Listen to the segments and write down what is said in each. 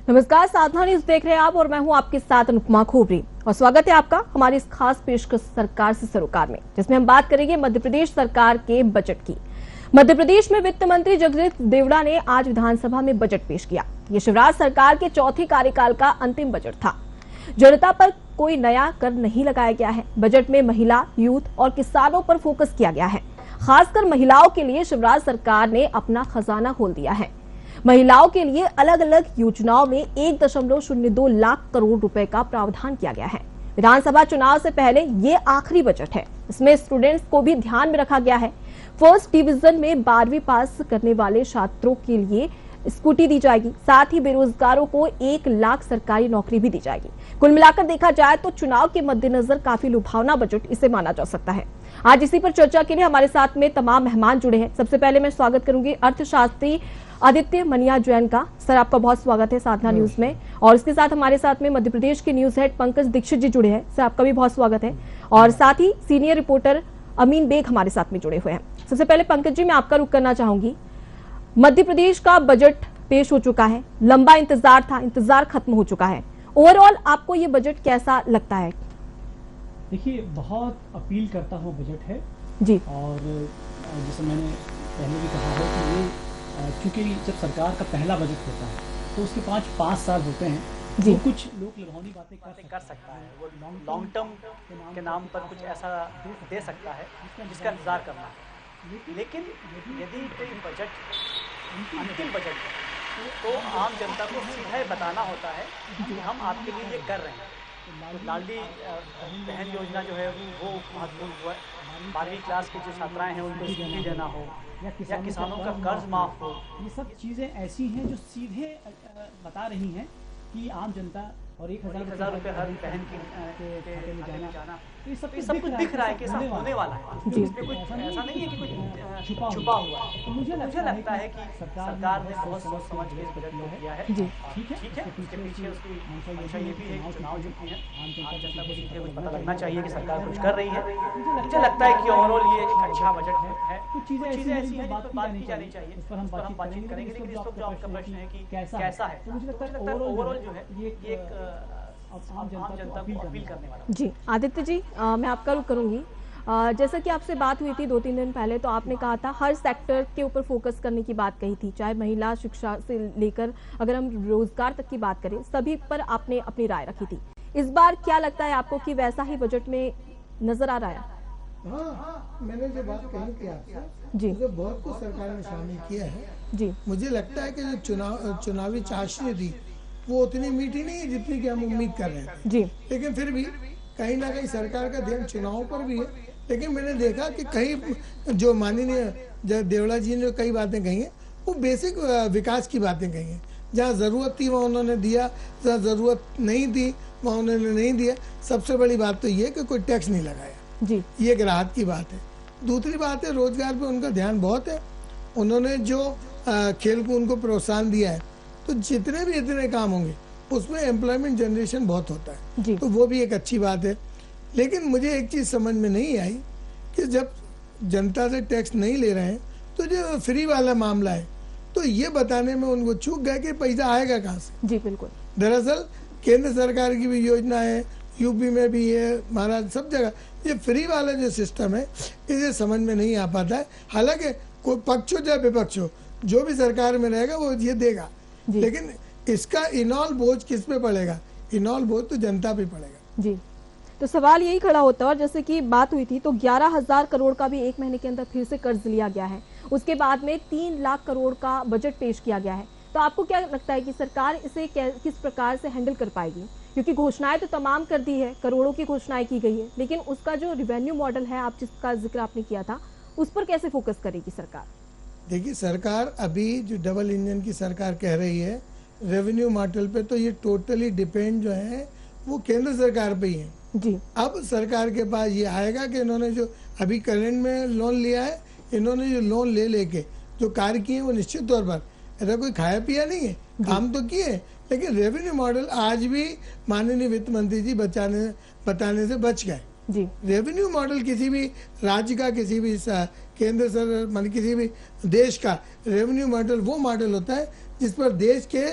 नमस्कार, साधना न्यूज देख रहे हैं आप और मैं हूं आपके साथ अनुपमा खोबरी और स्वागत है आपका हमारी इस खास पेशकश सरकार से सरोकार में, जिसमें हम बात करेंगे मध्य प्रदेश सरकार के बजट की। मध्य प्रदेश में वित्त मंत्री जगदीश देवड़ा ने आज विधानसभा में बजट पेश किया। ये शिवराज सरकार के चौथे कार्यकाल का अंतिम बजट था। जनता पर कोई नया कर नहीं लगाया गया है। बजट में महिला, यूथ और किसानों पर फोकस किया गया है। खासकर महिलाओं के लिए शिवराज सरकार ने अपना खजाना खोल दिया है। महिलाओं के लिए अलग अलग योजनाओं में 1.02 लाख करोड़ रुपए का प्रावधान किया गया है। विधानसभा चुनाव से पहले ये आखिरी बजट है। इसमें स्टूडेंट्स को भी ध्यान में रखा गया है। फर्स्ट डिवीजन में 12वीं पास करने वाले छात्रों के लिए स्कूटी दी जाएगी। साथ ही बेरोजगारों को 1 लाख सरकारी नौकरी भी दी जाएगी। कुल मिलाकर देखा जाए तो चुनाव के मद्देनजर काफी लुभावना बजट इसे माना जा सकता है। आज इसी पर चर्चा के लिए हमारे साथ में तमाम मेहमान जुड़े हैं। सबसे पहले मैं स्वागत करूंगी अर्थशास्त्री आदित्य मनिया जैन का। सर, आपका बहुत स्वागत है साधना न्यूज में। और इसके साथ हमारे साथ में मध्य प्रदेश के न्यूज हेड पंकज दीक्षित जी जुड़े हैं। सर, आपका भी बहुत स्वागत है। और साथ ही सीनियर रिपोर्टर अमीन बेग हमारे साथ में जुड़े हुए हैं। सबसे पहले पंकज जी, मैं आपका रुख करना चाहूंगी। मध्य प्रदेश का बजट पेश हो चुका है। लंबा इंतजार था, इंतजार खत्म हो चुका है। ओवरऑल आपको ये बजट कैसा लगता है? देखिए, बहुत अपील करता हुआ बजट है जी। और जैसे मैंने पहले भी कहा है कि ये क्योंकि जब सरकार का पहला बजट होता है तो उसके 5 साल होते हैं। जी। तो कुछ लोग लुभावनी बातें कर सकता है, वो लॉन्ग टर्म के नाम पर कुछ ऐसा दे सकता है जिसका इंतजार करना है। लेकिन यदि कोई बजट अंतिम बजट है तो आम जनता को सीधे बताना होता है कि हम आपके लिए ये कर रहे हैं। तो लाडली बहन योजना जो है वो महत्वपूर्ण हुआ है। 12वीं क्लास की जो छात्राएं हैं उनको स्कूटी देना हो या किसानों का कर्ज माफ हो, ये सब चीज़ें ऐसी हैं जो सीधे बता रही हैं कि आम जनता और 1,000 रुपये हर बहन के खाते में जाना, तो ये सब कुछ दिख रहा है कि ऐसा होने वाला है। इसमें कुछ ऐसा नहीं है कि कुछ छुपा हुआ है। तो मुझे लगता है कि सरकार ने बहुत सोच समझ के इस बजट को किया है। ठीक है, उसके पीछे उसकी मंशा ये भी है कि चुनाव जीतनी है, आम जनता को सीधे कुछ पता लगना चाहिए कि सरकार कुछ कर रही है। मुझे लगता है कि ओवरऑल ये एक अच्छा बजट है। कुछ चीज़ें ऐसी हैं जिस पर बात की जानी चाहिए, उस पर हम बातचीत करेंगे। लेकिन इस वक्त जो आपका प्रश्न है कि कैसा है, तो मुझे लगता है ओवरऑल जो है ये एक आम जनता को अपील करने वाला। जी आदित्य जी, मैं आपका रुख करूंगी। जैसा कि आपसे बात हुई थी 2-3 दिन पहले, तो आपने कहा था हर सेक्टर के ऊपर फोकस करने की बात कही थी, चाहे महिला शिक्षा से लेकर अगर हम रोजगार तक की बात करें, सभी पर आपने अपनी राय रखी थी। इस बार क्या लगता है आपको कि वैसा ही बजट में नजर आ रहा है? हाँ, मैंने जो बात कही थी आपसे, जी, तो बहुत कुछ सरकार ने शामिल किया है। जी, मुझे लगता है कि जो चुनावी चाशनी थी वो उतनी मीठी नहीं है जितनी कि हम उम्मीद कर रहे हैं। जी, लेकिन फिर भी कहीं ना कहीं सरकार का ध्यान चुनावों पर भी है। लेकिन मैंने देखा कि कई जो माननीय देवड़ा जी ने कई बातें कही हैं, वो बेसिक विकास की बातें कही हैं। जहाँ ज़रूरत थी वहाँ उन्होंने दिया, जहाँ ज़रूरत नहीं थी वहाँ उन्होंने नहीं दिया। सबसे बड़ी बात तो ये कि कोई टैक्स नहीं लगाया। जी, ये एक राहत की बात है। दूसरी बात है, रोजगार पे उनका ध्यान बहुत है। उन्होंने जो खेल को उनको प्रोत्साहन दिया है, तो जितने भी इतने काम होंगे उसमें एम्प्लॉयमेंट जनरेशन बहुत होता है, तो वो भी एक अच्छी बात है। लेकिन मुझे एक चीज़ समझ में नहीं आई कि जब जनता से टैक्स नहीं ले रहे हैं तो जो फ्री वाला मामला है, तो ये बताने में उनको चूक गए कि पैसा आएगा कहाँ से। जी, बिल्कुल। दरअसल केंद्र सरकार की भी योजना है, यूपी में भी है, महाराष्ट्र, सब जगह ये फ्री वाला जो सिस्टम है इसे समझ में नहीं आ पाता है। हालांकि कोई पक्ष हो या विपक्ष हो, जो भी सरकार में रहेगा वो ये देगा, लेकिन इसका इनॉल बोझ किस पे पड़ेगा? इनॉल बोझ तो जनता पे पड़ेगा। जी, तो सवाल यही खड़ा होता है। और जैसे कि बात हुई थी तो 11,000 करोड़ का भी 1 महीने के अंदर फिर से कर्ज लिया गया है। उसके बाद में 3 लाख करोड़ का बजट पेश किया गया है। तो आपको क्या लगता है कि सरकार इसे किस प्रकार से हैंडल कर पाएगी? क्योंकि घोषणाएं तो तमाम कर दी है, करोड़ों की घोषणाएं की गई है, लेकिन उसका जो रेवेन्यू मॉडल है, आप जिसका जिक्र आपने किया था, उस पर कैसे फोकस करेगी सरकार? देखिए, सरकार अभी जो डबल इंजन की सरकार कह रही है रेवेन्यू मॉडल पे, तो ये टोटली डिपेंड जो है वो केंद्र सरकार पे ही है। जी, अब सरकार के पास ये आएगा कि इन्होंने जो अभी करंट में लोन लिया है, इन्होंने जो लोन ले लेके जो कार्य किए वो निश्चित तौर पर ऐसा कोई खाया पिया नहीं है, काम तो किए। लेकिन रेवेन्यू मॉडल आज भी माननीय वित्त मंत्री जी बताने से बच गए। जी, रेवेन्यू मॉडल किसी भी राज्य का, किसी भी केंद्र सर मान किसी भी देश का रेवेन्यू मॉडल वो मॉडल होता है जिस पर देश के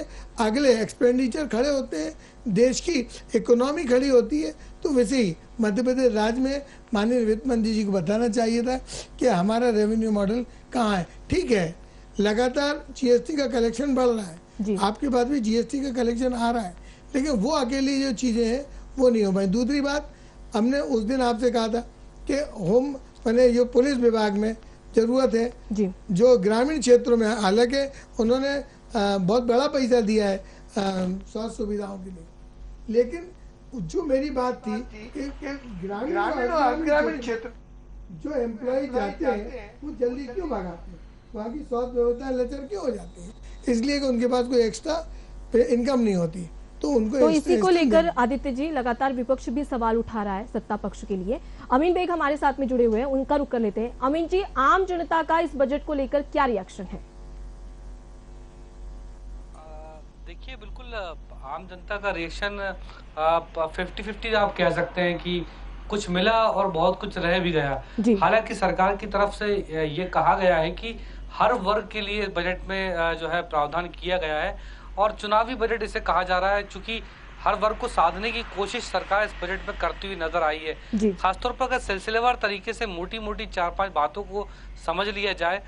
अगले एक्सपेंडिचर खड़े होते हैं, देश की इकोनॉमी खड़ी होती है। तो वैसे ही मध्य प्रदेश राज्य में माननीय वित्त मंत्री जी को बताना चाहिए था कि हमारा रेवेन्यू मॉडल कहाँ है। ठीक है, लगातार जीएसटी का कलेक्शन बढ़ रहा है, आपके पास भी जीएसटी का कलेक्शन आ रहा है, लेकिन वो अकेली जो चीज़ें हैं वो नहीं हो पाई। दूसरी बात, हमने उस दिन आपसे कहा था कि होम मैंने जो पुलिस विभाग में ज़रूरत है जी, जो ग्रामीण क्षेत्रों में, हालांकि उन्होंने बहुत बड़ा पैसा दिया है स्वास्थ्य सुविधाओं के लिए, लेकिन जो मेरी बात थी कि ग्रामीण क्षेत्र जो एम्प्लॉय जाते हैं वो जल्दी क्यों भागाते हैं, वहाँ की स्वास्थ्य व्यवस्था लचर क्यों हो जाती है, इसलिए कि उनके पास कोई एक्स्ट्रा इनकम नहीं होती। तो उनको तो इसी को लेकर आदित्य जी लगातार विपक्ष भी सवाल उठा रहा है सत्ता पक्ष के लिए। अमीन बेग हमारे साथ में जुड़े हुए हैं, उनका रुख कर लेते हैं। अमीन जी, आम जनता का इस बजट को लेकर क्या रिएक्शन है? देखिए, बिल्कुल आम जनता का रिएक्शन 50-50 आप कह सकते हैं कि कुछ मिला और बहुत कुछ रह भी गया। हालांकि सरकार की तरफ से ये कहा गया है कि हर वर्ग के लिए बजट में जो है प्रावधान किया गया है और चुनावी बजट इसे कहा जा रहा है, चूंकि हर वर्ग को साधने की कोशिश सरकार इस बजट में करती हुई नजर आई है। खासतौर पर अगर सिलसिलेवार तरीके से मोटी मोटी 4-5 बातों को समझ लिया जाए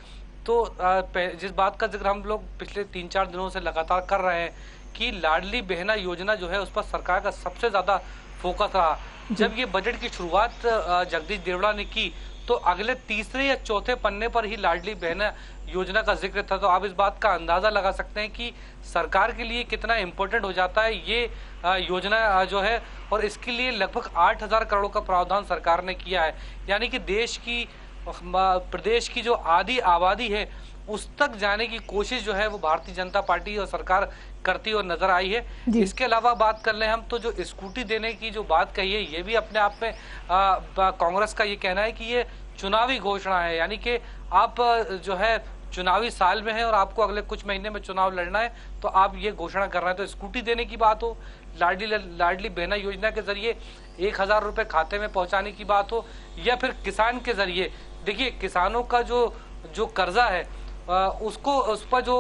तो जिस बात का जिक्र हम लोग पिछले 3-4 दिनों से लगातार कर रहे हैं कि लाडली बहना योजना जो है उस पर सरकार का सबसे ज्यादा फोकस रहा। जब ये बजट की शुरुआत जगदीश देवड़ा ने की तो अगले तीसरे या चौथे पन्ने पर ही लाडली बहना योजना का जिक्र था। तो आप इस बात का अंदाजा लगा सकते हैं कि सरकार के लिए कितना इम्पोर्टेंट हो जाता है ये योजना जो है, और इसके लिए लगभग 8,000 करोड़ का प्रावधान सरकार ने किया है। यानी कि प्रदेश की जो आधी आबादी है उस तक जाने की कोशिश जो है वो भारतीय जनता पार्टी और सरकार करती हुई नजर आई है। इसके अलावा बात कर लें हम तो जो स्कूटी देने की जो बात कही है ये भी अपने आप में कांग्रेस का ये कहना है कि ये चुनावी घोषणा है, यानी कि आप जो है चुनावी साल में है और आपको अगले कुछ महीने में चुनाव लड़ना है तो आप ये घोषणा कर रहे हैं। तो स्कूटी देने की बात हो, लाडली बहना योजना के जरिए 1,000 रुपए खाते में पहुंचाने की बात हो, या फिर किसान के जरिए, देखिए किसानों का जो कर्जा है उसको उस पर जो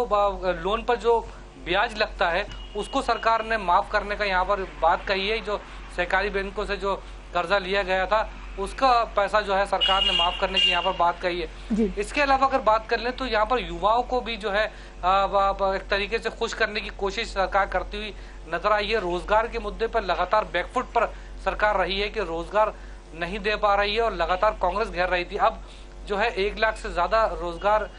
लोन पर जो ब्याज लगता है उसको सरकार ने माफ करने का यहाँ पर बात कही है। जो सहकारी बैंकों से जो कर्जा लिया गया था उसका पैसा जो है सरकार ने माफ करने की यहाँ पर बात कही है। इसके अलावा अगर बात कर लें तो यहाँ पर युवाओं को भी जो है एक तरीके से खुश करने की कोशिश सरकार करती हुई नजर आई है। रोजगार के मुद्दे पर लगातार बैकफुट पर सरकार रही है कि रोजगार नहीं दे पा रही है और लगातार कांग्रेस घेर रही थी। अब जो है 1 लाख से ज्यादा रोजगार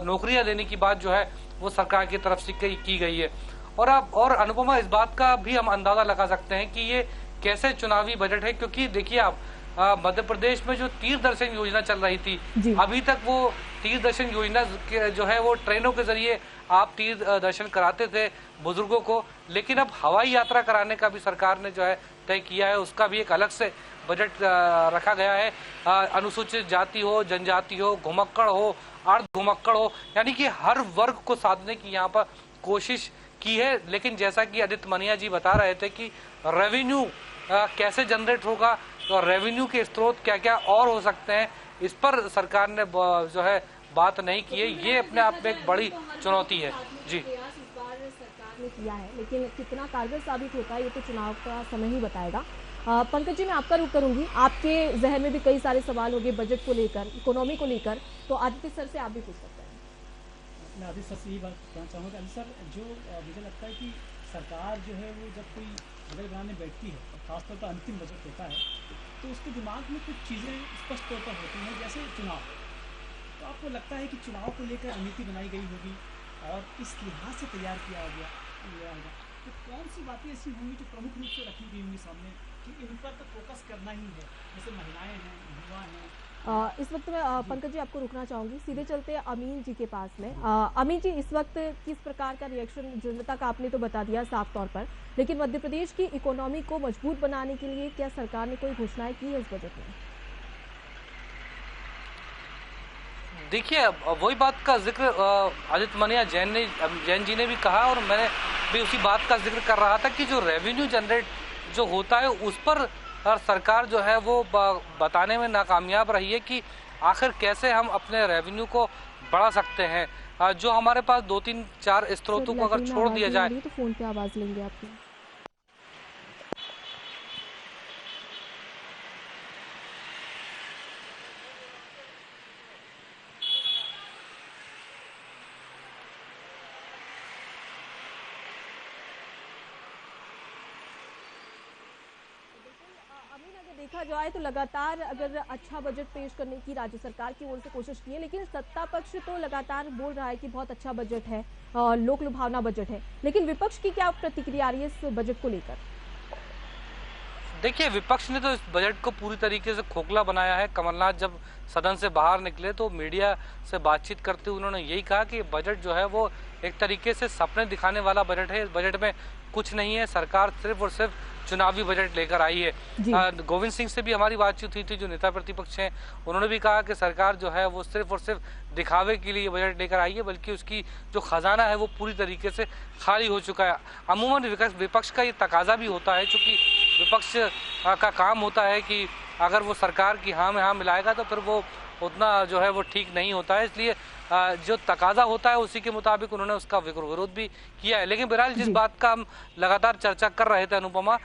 नौकरियां देने की बात जो है वो सरकार की तरफ से की गई है। और अनुपमा, इस बात का भी हम अंदाजा लगा सकते हैं कि ये कैसे चुनावी बजट है, क्योंकि देखिए आप मध्य प्रदेश में जो तीर्थ दर्शन योजना चल रही थी अभी तक वो तीर्थ दर्शन योजना जो है वो ट्रेनों के जरिए आप तीर्थ दर्शन कराते थे बुजुर्गों को, लेकिन अब हवाई यात्रा कराने का भी सरकार ने जो है तय किया है। उसका भी एक अलग से बजट रखा गया है। अनुसूचित जाति हो, जनजाति हो, घुमक्कड़ हो, अर्ध घुमक्कड़ हो, यानी कि हर वर्ग को साधने की यहाँ पर कोशिश की है। लेकिन जैसा कि आदित्य मनिया जी बता रहे थे कि रेवेन्यू कैसे जनरेट होगा और रेवेन्यू के स्रोत क्या क्या और हो सकते हैं, इस पर सरकार ने जो है बात नहीं की है। ये अपने आप में एक बड़ी चुनौती है। जी, सरकार ने किया है, लेकिन कितना कारगर साबित होता है ये तो चुनाव का समय ही बताएगा। पंकज जी, मैं आपका रुख करूंगी। आपके जहन में भी कई सारे सवाल होंगे बजट को लेकर, इकोनॉमी को लेकर, तो आदित्य सर से आप भी पूछ सकते हैं। मैं आदित्य सर से ये बात कहना चाहूँगा। आदित्य सर, जो मुझे लगता है कि सरकार जो है वो जब कोई बजट बनाने बैठती है और खासतौर पर अंतिम बजट होता है तो उसके दिमाग में कुछ चीज़ें स्पष्ट तौर पर होती हैं, जैसे चुनाव। तो आपको लगता है कि चुनाव को लेकर रणनीति बनाई गई होगी और इस लिहाज से तैयार किया गया होगा, तो कौन सी बातें ऐसी होंगी जो प्रमुख रूप से रखी गई होंगी सामने कि इन पर तो फोकस करना ही है, जैसे महिलाएं हैं, युवा हैं। इस वक्त मैं पंकज जी आपको रुकना चाहूंगी, सीधे चलते हैं अमीन जी के पास में। अमीन जी, इस वक्त किस प्रकार का रिएक्शन जनता का आपने तो बता दिया साफ तौर पर, लेकिन मध्य प्रदेश की इकोनॉमी को मजबूत बनाने के लिए क्या सरकार ने कोई घोषणाएं की है इस बजट में? देखिए, वही बात का जिक्र आदित्य मनिया जैन जी ने भी कहा और मैंने भी उसी बात का जिक्र कर रहा था कि जो रेवेन्यू जनरेट जो होता है उस पर सरकार जो है वो बताने में नाकामयाब रही है कि आखिर कैसे हम अपने रेवेन्यू को बढ़ा सकते हैं। जो हमारे पास 2-3-4 स्रोतों को अगर छोड़ दिया जाए तो फोन पे आवाज लेंगे आपकी। देखा जाए तो लगातार अगर अच्छा बजट पेश करने की राज्य सरकार की ओर से कोशिश की है, लेकिन सत्ता पक्ष तो लगातार बोल रहा है कि बहुत अच्छा बजट है, लोक लुभावना बजट है, लेकिन विपक्ष की क्या प्रतिक्रिया आ रही है इस बजट को लेकर? देखिए, विपक्ष ने तो इस बजट को पूरी तरीके से खोखला बनाया है। कमलनाथ जब सदन से बाहर निकले तो मीडिया से बातचीत करते हुए उन्होंने यही कहा कि बजट जो है वो एक तरीके से सपने दिखाने वाला बजट है। इस बजट में कुछ नहीं है, सरकार सिर्फ और सिर्फ चुनावी बजट लेकर आई है। गोविंद सिंह से भी हमारी बातचीत हुई थी, जो नेता प्रतिपक्ष हैं, उन्होंने भी कहा कि सरकार जो है वो सिर्फ और सिर्फ दिखावे के लिए बजट लेकर आई है, बल्कि उसकी जो खजाना है वो पूरी तरीके से खाली हो चुका है। अमूमन विपक्ष का ये तकाजा भी होता है, क्योंकि विपक्ष का काम होता है कि अगर वो सरकार की हाँ में हाँ मिलाएगा तो फिर वो उतना जो है वो ठीक नहीं होता है। इसलिए जो तकाजा होता है उसी के मुताबिक उन्होंने उसका विरोध भी किया है। लेकिन बहरहाल जिस बात का हम लगातार चर्चा कर रहे थे अनुपमा,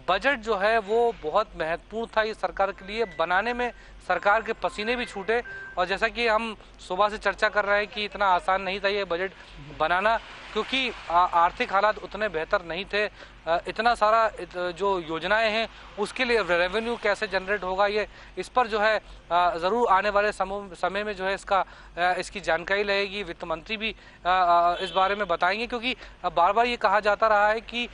बजट जो है वो बहुत महत्वपूर्ण था इस सरकार के लिए। बनाने में सरकार के पसीने भी छूटे, और जैसा कि हम सुबह से चर्चा कर रहे हैं कि इतना आसान नहीं था ये बजट बनाना, क्योंकि आर्थिक हालात उतने बेहतर नहीं थे। इतना सारा जो योजनाएं हैं उसके लिए रेवेन्यू कैसे जनरेट होगा, ये इस पर जो है ज़रूर आने वाले समय में जो है इसकी जानकारी लगेगी। वित्त मंत्री भी इस बारे में बताएंगे, क्योंकि बार बार ये कहा जाता रहा है कि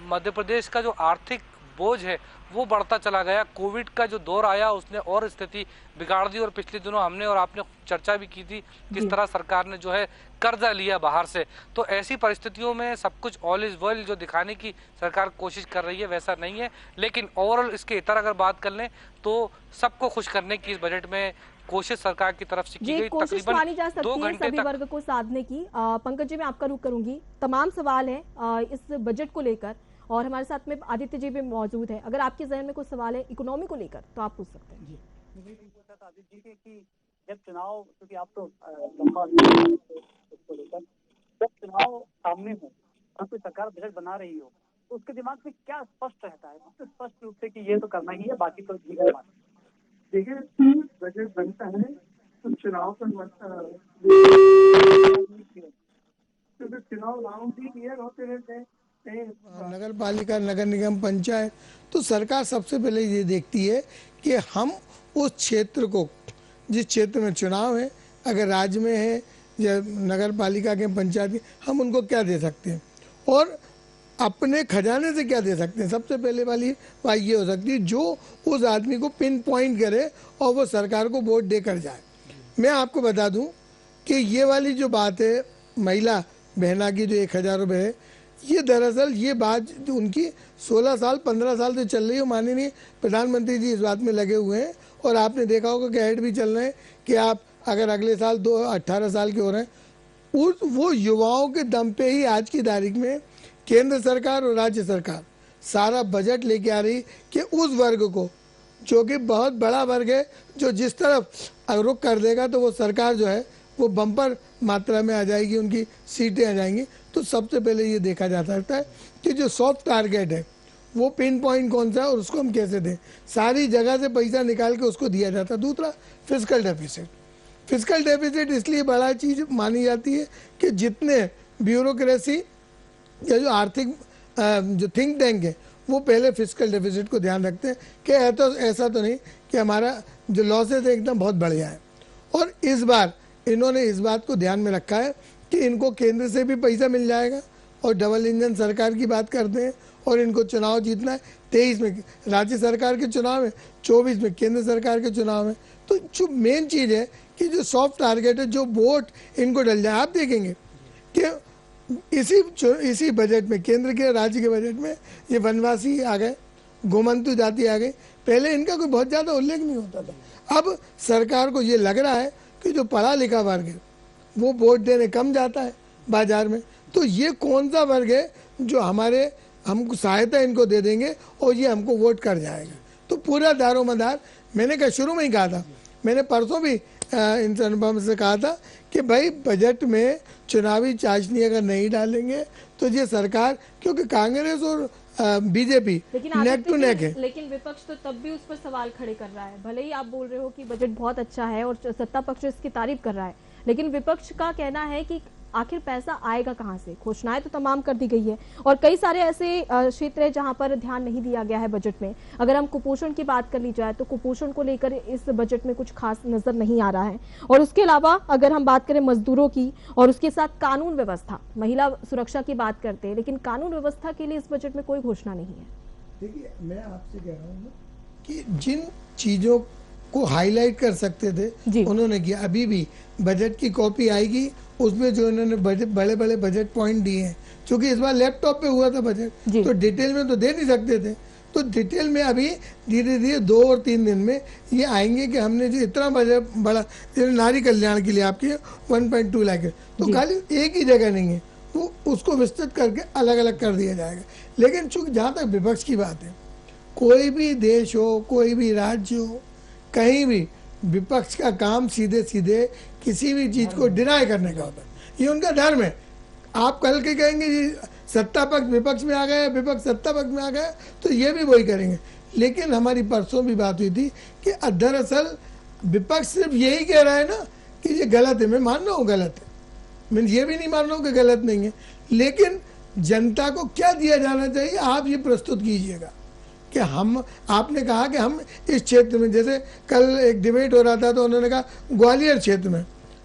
मध्य प्रदेश का जो आर्थिक बोझ है वो बढ़ता चला गया। कोविड का जो दौर आया उसने और स्थिति बिगाड़ दी, और पिछले दिनों हमने और आपने चर्चा भी की थी किस तरह सरकार ने जो है कर्जा लिया बाहर से। तो ऐसी परिस्थितियों में सब कुछ ऑल इज वेल जो दिखाने की सरकार कोशिश कर रही है वैसा नहीं है। लेकिन ओवरऑल इसके इतर अगर बात कर लें तो सबको खुश करने की इस बजट में कोशिश सरकार की तरफ से की गई। तकरीबन मानी जा सकती है सभी वर्ग को साधने की। पंकज जी, मैं आपका रुख करूंगी। तमाम सवाल है इस बजट को लेकर, और हमारे साथ में आदित्य जी भी मौजूद है। अगर आपके जहन में कोई सवाल है इकोनॉमी को लेकर तो आप पूछ सकते हैं। आदित्य जी कि जब चुनाव, क्योंकि आप तो लेकर जब चुनाव सामने हो और कोई सरकार बजट बना रही हो तो उसके दिमाग में क्या स्पष्ट रहता है? तो स्पष्ट रूप से कि ये तो करना ही है, बाकी तो ठीक है। देखिए, बजट बनता है तो चुनाव पर चुनाव राउंड भी क्लियर होते रहते हैं। नगर पालिका, नगर निगम, पंचायत, तो सरकार सबसे पहले ये देखती है कि हम उस क्षेत्र को, जिस क्षेत्र में चुनाव है, अगर राज्य में है या नगर पालिका के, पंचायत के, हम उनको क्या दे सकते हैं और अपने खजाने से क्या दे सकते हैं। सबसे पहले वाली बात ये हो सकती है जो उस आदमी को पिन पॉइंट करे और वो सरकार को वोट देकर जाए। मैं आपको बता दूं कि ये वाली जो बात है महिला बहना की जो 1000 रुपये है, ये दरअसल ये बात उनकी 16 साल 15 साल से चल रही है। माननीय प्रधानमंत्री जी इस बात में लगे हुए हैं, और आपने देखा होगा कि ऐड भी चल रहे हैं कि आप अगर अगले साल 18 साल के हो रहे हैं, वो युवाओं के दम पे ही आज की तारीख में केंद्र सरकार और राज्य सरकार सारा बजट लेके आ रही कि उस वर्ग को, जो कि बहुत बड़ा वर्ग है, जो जिस तरफ रुख कर देगा तो वो सरकार जो है वो बम्पर मात्रा में आ जाएगी, उनकी सीटें आ जाएंगी। तो सबसे पहले ये देखा जा सकता है कि जो सॉफ्ट टारगेट है वो पिन पॉइंट कौन सा है और उसको हम कैसे दें। सारी जगह से पैसा निकाल के उसको दिया जाता है। दूसरा, फिस्कल डेफिसिट। फिस्कल डेफिसिट इसलिए बड़ा चीज़ मानी जाती है कि जितने ब्यूरोक्रेसी या जो आर्थिक जो थिंक टैंक है वो पहले फिस्कल डेफिसिट को ध्यान रखते हैं कि ऐसा तो नहीं कि हमारा जो लॉसेज है एकदम बहुत बढ़िया है। और इस बार इन्होंने इस बात को ध्यान में रखा है कि इनको केंद्र से भी पैसा मिल जाएगा, और डबल इंजन सरकार की बात करते हैं, और इनको चुनाव जीतना है। 23 में राज्य सरकार के चुनाव है, 24 में केंद्र सरकार के चुनाव है। तो जो मेन चीज़ है कि जो सॉफ्ट टारगेट है, जो वोट इनको डल जाए। आप देखेंगे कि इसी बजट में, केंद्र के राज्य के बजट में, ये वनवासी आ गए, गोमंतु जाति आ गई। पहले इनका कोई बहुत ज़्यादा उल्लेख नहीं होता था। अब सरकार को ये लग रहा है कि जो पढ़ा लिखा वर्ग है वो वोट देने कम जाता है बाजार में, तो ये कौन सा वर्ग है जो हमको सहायता इनको दे देंगे और ये हमको वोट कर जाएगा। तो पूरा दारोमदार, मैंने कहा शुरू में ही कहा था, मैंने परसों भी इनसे अनुपम से कहा था कि भाई बजट में चुनावी चाशनी अगर नहीं डालेंगे तो ये सरकार, क्योंकि कांग्रेस और बीजेपी नेक टू नेक है। लेकिन विपक्ष तो तब भी उस पर सवाल खड़े कर रहा है। भले ही आप बोल रहे हो कि बजट बहुत अच्छा है और सत्ता पक्ष इसकी तारीफ कर रहा है, लेकिन विपक्ष का कहना है कि आखिर पैसा आएगा कहां से। घोषणाएं तो तमाम कर दी गई है और कई सारे ऐसे क्षेत्र है जहां पर ध्यान नहीं दिया गया है बजट में। अगर हम कुपोषण की बात कर ली जाए तो कुपोषण को लेकर इस बजट में कुछ खास नजर नहीं आ रहा है। और उसके अलावा अगर हम बात करें मजदूरों की और उसके साथ कानून व्यवस्था, महिला सुरक्षा की बात करते हैं, लेकिन कानून व्यवस्था के लिए इस बजट में कोई घोषणा नहीं है। देखिए, मैं आपसे कह रहा हूँ कि जिन चीजों को हाईलाइट कर सकते थे उन्होंने किया। अभी भी बजट की कॉपी आएगी, उसमें जो इन्होंने बड़े बड़े बजट पॉइंट दिए हैं, क्योंकि इस बार लैपटॉप पे हुआ था बजट, तो डिटेल में तो दे नहीं सकते थे। तो डिटेल में अभी धीरे धीरे 2 और 3 दिन में ये आएंगे कि हमने जो इतना बजट बड़ा नारी कल्याण के लिए आपकी 1.2 लाख है, तो खाली एक ही जगह नहीं है, वो उसको विस्तृत करके अलग अलग कर दिया जाएगा। लेकिन चूंकि जहाँ तक विपक्ष की बात है, कोई भी देश हो, कोई भी राज्य हो, कहीं भी विपक्ष का काम सीधे सीधे किसी भी चीज को डिनाई करने का होता है। ये उनका धर्म है। आप कल के कहेंगे जी सत्ता पक्ष विपक्ष में आ गया, विपक्ष सत्ता पक्ष में आ गया, तो ये भी वही करेंगे। लेकिन हमारी परसों भी बात हुई थी कि दरअसल विपक्ष सिर्फ यही कह रहा है ना कि ये गलत है। मैं मान रहा हूँ गलत है, मैं ये भी नहीं मान रहा हूँ कि गलत नहीं है, लेकिन जनता को क्या दिया जाना चाहिए आप ये प्रस्तुत कीजिएगा कि हम, आपने कहा कि हम इस क्षेत्र में, जैसे कल एक डिबेट हो रहा था तो उन्होंने कहा ग्वालियर क्षेत्र में,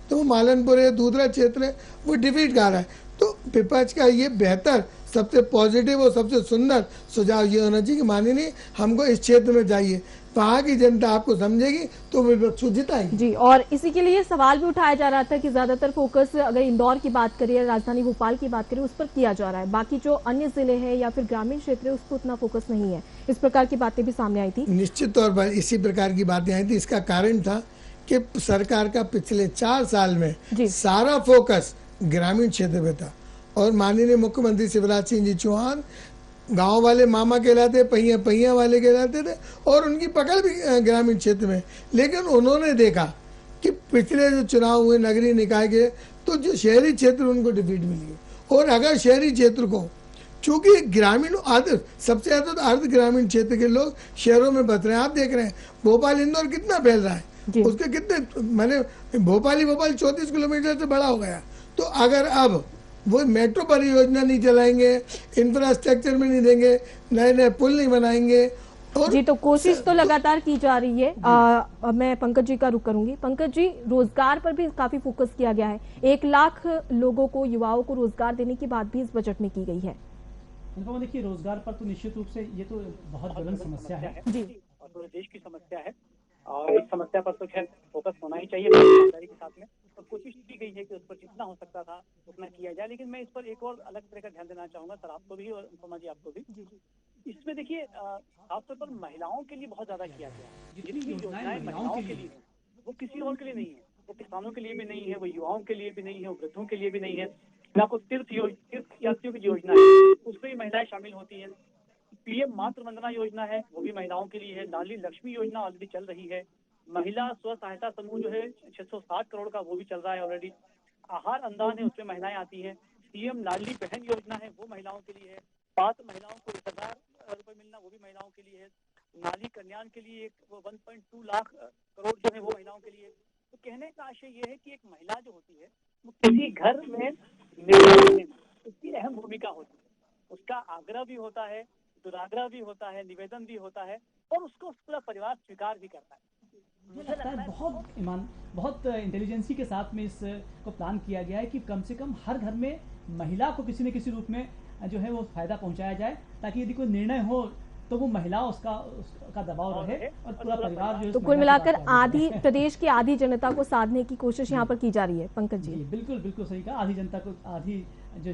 तो वो मालनपुर है, दूसरा क्षेत्र है, वो डिफीट कर रहा है। तो विपक्ष का ये बेहतर, सबसे पॉजिटिव और सबसे सुंदर सुझाव ये होना चाहिए कि माननीय हमको इस क्षेत्र में जाइए, वहाँ की जनता आपको समझेगी तो विपक्ष जिताएगी। जी, और इसी के लिए सवाल भी उठाया जा रहा था कि ज्यादातर फोकस अगर इंदौर की बात करें, राजधानी भोपाल की बात करें, उस पर किया जा रहा है, बाकी जो अन्य जिले हैं या फिर ग्रामीण क्षेत्र है उस पर उतना फोकस नहीं है। इस प्रकार की बातें भी सामने आई थी। निश्चित तौर पर इसी प्रकार की बातें आई थी। इसका कारण था कि सरकार का पिछले 4 साल में सारा फोकस ग्रामीण क्षेत्र में था और माननीय मुख्यमंत्री शिवराज सिंह जी चौहान गांव वाले मामा कहलाते, पहिया पहिया वाले कहलाते थे और उनकी पकड़ भी ग्रामीण क्षेत्र में। लेकिन उन्होंने देखा कि पिछले जो चुनाव हुए नगरीय निकाय के, तो जो शहरी क्षेत्र उनको डिफीट मिली। और अगर शहरी क्षेत्र को, चूंकि ग्रामीण सबसे ज्यादा तो अर्ध ग्रामीण क्षेत्र के लोग शहरों में बस रहे हैं। आप देख रहे हैं भोपाल इंदौर कितना फैल रहा है, उसके कितने, मैंने भोपाल 34 किलोमीटर से बड़ा हो गया। तो अगर अब वो मेट्रो परियोजना नहीं चलाएंगे, इंफ्रास्ट्रक्चर में नहीं देंगे, नए नए पुल नहीं बनाएंगे, और जी, तो कोशिश तो लगातार की जा रही है। मैं पंकज जी का रुख करूंगी। पंकज जी, रोजगार पर भी काफी फोकस किया गया है। 1 लाख लोगों को, युवाओं को रोजगार देने की बात भी इस बजट में की गई है। देखिए, रोजगार पर तो निश्चित रूप से ये तो बहुत ज्वलंत समस्या है जी, और पूरे देश की समस्या है और इस समस्या पर तो खैर फोकस होना ही चाहिए ईमानदारी के साथ में। और कोशिश की गई है कि उस पर जितना हो सकता था उतना किया जाए। लेकिन मैं इस पर एक और अलग तरह का ध्यान देना चाहूंगा, सर आपको भी और अनुपमा जी आपको भी। इसमें देखिए खासतौर पर महिलाओं के लिए बहुत ज्यादा किया गया। जितनी योजनाएं महिलाओं के लिए वो किसी और के लिए नहीं है, वो किसानों के लिए भी नहीं है, वो युवाओं के लिए भी नहीं है, वो वृद्धों के लिए भी नहीं है। आपको तीर्थ यात्रियों की योजना है, उसमें भी महिलाएं शामिल होती है। पीएम मातृ वंदना योजना है, वो भी महिलाओं के लिए है। लाडली लक्ष्मी योजना ऑलरेडी चल रही है। महिला स्व सहायता समूह जो है 660 करोड़ का, वो भी चल रहा है ऑलरेडी। आहार अनुदान है, उसमें महिलाएं आती हैं। सीएम लाडली बहन योजना है, वो महिलाओं के लिए है। पात्र महिलाओं को 1000 रुपए मिलना, वो भी महिलाओं के लिए है। नारी कल्याण के लिए 1.2 लाख करोड़ जो है वो महिलाओं के लिए। तो कहने का आशय ये है कि एक महिला जो होती है वो किसी घर में उसकी अहम भूमिका होती है। उसका आग्रह भी होता है, दुराग्रह भी होता है, निवेदन भी होता है और उसको पूरा परिवार स्वीकार भी करता है। मुझे लगता है बहुत इंटेलिजेंसी के साथ में इस को प्लान किया गया है कि कम से कम हर घर में महिला को किसी न किसी रूप में जो है वो फायदा पहुंचाया जाए, ताकि यदि कोई निर्णय हो तो वो महिला उसका दबाव रहे और पूरा परिवार जो। तो कुल मिलाकर आधी प्रदेश की आधी जनता को साधने की कोशिश यहाँ पर की जा रही है। पंकज जी, बिल्कुल बिल्कुल सही कहा। आधी जनता को, आधी जो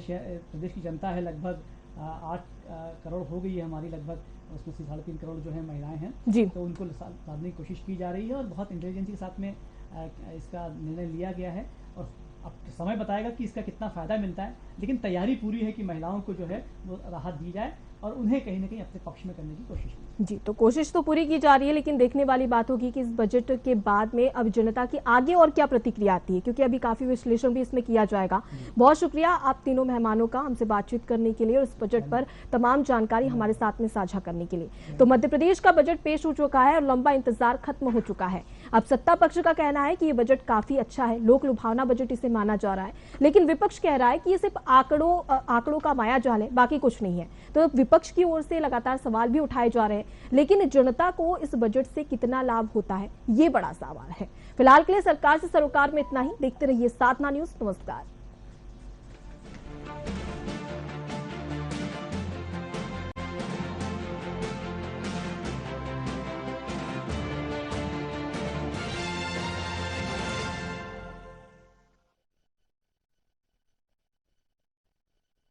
प्रदेश की जनता है लगभग 8 करोड़ हो गई है हमारी लगभग, उसमें से 3.5 करोड़ जो है महिलाएं हैं जी। तो उनको साधने की कोशिश की जा रही है और बहुत इंटेलिजेंसी के साथ में इसका निर्णय लिया गया है। और अब समय बताएगा कि इसका कितना फायदा मिलता है, लेकिन तैयारी पूरी है कि महिलाओं को जो है वो राहत दी जाए और उन्हें कहीं ना कहीं अपने पक्ष में करने की कोशिश की। जी, तो कोशिश तो पूरी की जा रही है, लेकिन देखने वाली बात होगी कि इस बजट के बाद में अब जनता की आगे और क्या प्रतिक्रिया आती है, क्योंकि अभी काफी विश्लेषण भी इसमें किया जाएगा। बहुत शुक्रिया आप तीनों मेहमानों का हमसे बातचीत करने के लिए और इस बजट पर तमाम जानकारी हमारे साथ में साझा करने के लिए। तो मध्य प्रदेश का बजट पेश हो चुका है और लंबा इंतजार खत्म हो चुका है। अब सत्ता पक्ष का कहना है कि ये बजट काफी अच्छा है, लोक लुभावना बजट इसे माना जा रहा है, लेकिन विपक्ष कह रहा है कि ये सिर्फ आंकड़ों का माया जाल है, बाकी कुछ नहीं है। तो विपक्ष की ओर से लगातार सवाल भी उठाए जा रहे हैं, लेकिन जनता को इस बजट से कितना लाभ होता है, ये बड़ा सवाल है। फिलहाल के लिए सरकार से सरोकार में इतना ही। देखते रहिए साधना न्यूज। नमस्कार।